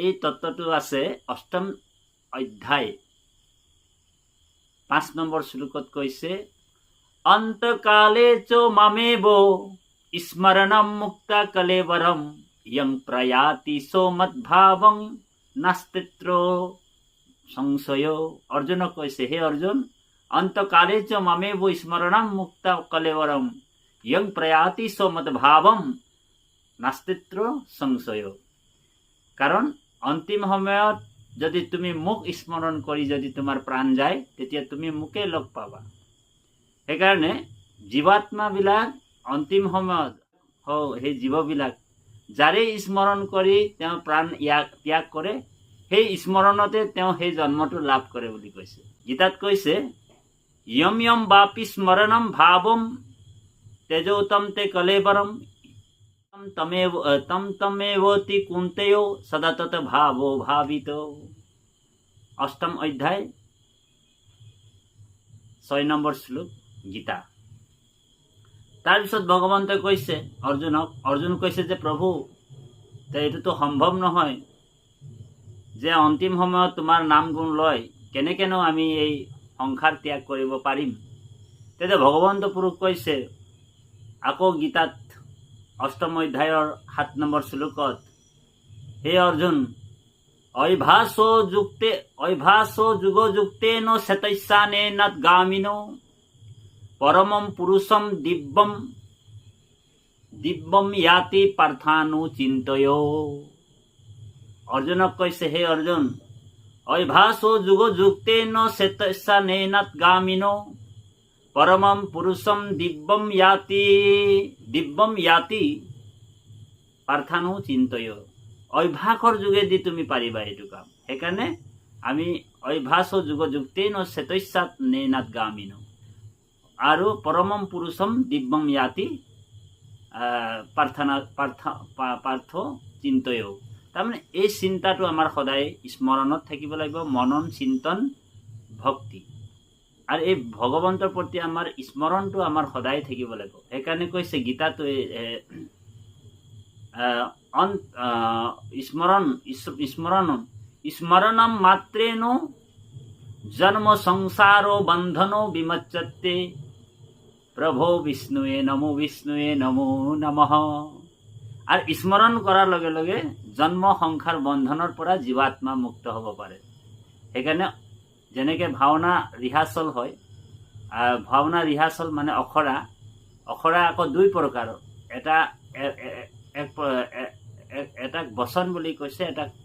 এই তত্ত্বটো আছে অষ্টম অধ্যায় 5 নম্বৰ শ্লোকত কৈছে, অন্তকালে চ মামেব স্মৰণম মুক্তা কলেবৰম ইয়ং প্ৰয়াতি সোমদ্ভাৱং নাস্তিত্ৰ সংশয়। অৰ্জুনক কৈছে, হে অৰ্জুন, অন্তকালে চ মামেব স্মৰণম মুক্তা কলেবৰম ইয়ং প্ৰয়াতি সোমদ্ভাৱম নাস্তিত্ৰ সংশয়। কাৰণ অন্তিম সময়ত যদি তুমি মোক স্মৰণ কৰি যদি তোমাৰ প্ৰাণ যায়, তেতিয়া তুমি মোকে লগ পাবা। সেইকাৰণে জীৱাত্মাবিলাক অন্তিম সময়ত সেই জীৱবিলাক যাৰে স্মৰণ কৰি তেওঁ প্ৰাণ ত্যাগ কৰে, সেই স্মৰণতে তেওঁ সেই জন্মটো লাভ কৰে বুলি কৈছে। গীতাত কৈছে, ইয়ম ইয়ম বাপি স্মৰণম ভাৱম তেজোতম তে কলেবৰম তম তমেবতি কুন্তেয় সদা তত ভাবো ভাবিত। অষ্টম অধ্যায় 6 নম্বৰ শ্লোক গীতা। তাৰপিছত ভগৱন্তই কৈছে অৰ্জুন কৈছে যে প্ৰভু, এইটোতো সম্ভৱ নহয় যে অন্তিম সময়ত তোমাৰ নাম গুণ লয় কেনেকেনো আমি এই সংসাৰ ত্যাগ কৰিব পাৰিম। তেতিয়া ভগৱন্ত পুৰুষ কৈছে আকৌ গীতাত অষ্টম অধ্যায়ৰ 7 নম্বৰ শ্লোকত, হে অৰ্জুন, অভ্যাসো যুগযুক্তেন শতস্যানেন গামিনো পৰমম পুৰুষম দিব্যম ইয়াতি পাർത്থানু চিন্তয়। অৰ্জুনক কৈছে, হে অৰ্জুন, অভ্যাসো যুগযুক্তেন শতস্যানেন গামিনো পৰমম পুৰুষম দিব্যম ইয়াতি পাർത്থানু চিন্তয়। অভ্যাসৰ যোগেদি তুমি পাৰিবা এইটো কাম। সেইকাৰণে আমি অভ্যাস যুগযুক্তেন শতস্যানেন গামিনো আৰু পৰমম পুৰুষম দিব্যম ইয়াতি পাৰ্থ চিন্তয়। তাৰমানে এই চিন্তাটো আমাৰ সদায় স্মৰণত থাকিব লাগিব, মনন চিন্তন ভক্তি। আৰু এই ভগৱন্তৰ প্ৰতি আমাৰ স্মৰণটো আমাৰ সদায় থাকিব লাগিব। সেইকাৰণে কৈছে গীতাটো স্মৰণম মাত্ৰেনো জন্ম সংসাৰো বন্ধনো বিমচ্যতে প্ৰভো বিষ্ণুৱে নমো নমঃ। আৰু স্মৰণ কৰাৰ লগে লগে জন্ম সংসাৰ বন্ধনৰ পৰা জীৱাত্মা মুক্ত হ'ব পাৰে। সেইকাৰণে যেনেকৈ ভাওনা ৰিহাৰ্চল হয়, ভাওনা ৰিহাৰ্চল মানে অখৰা আকৌ 2 প্ৰকাৰৰ। এটা বচন বুলি কৈছে, এটা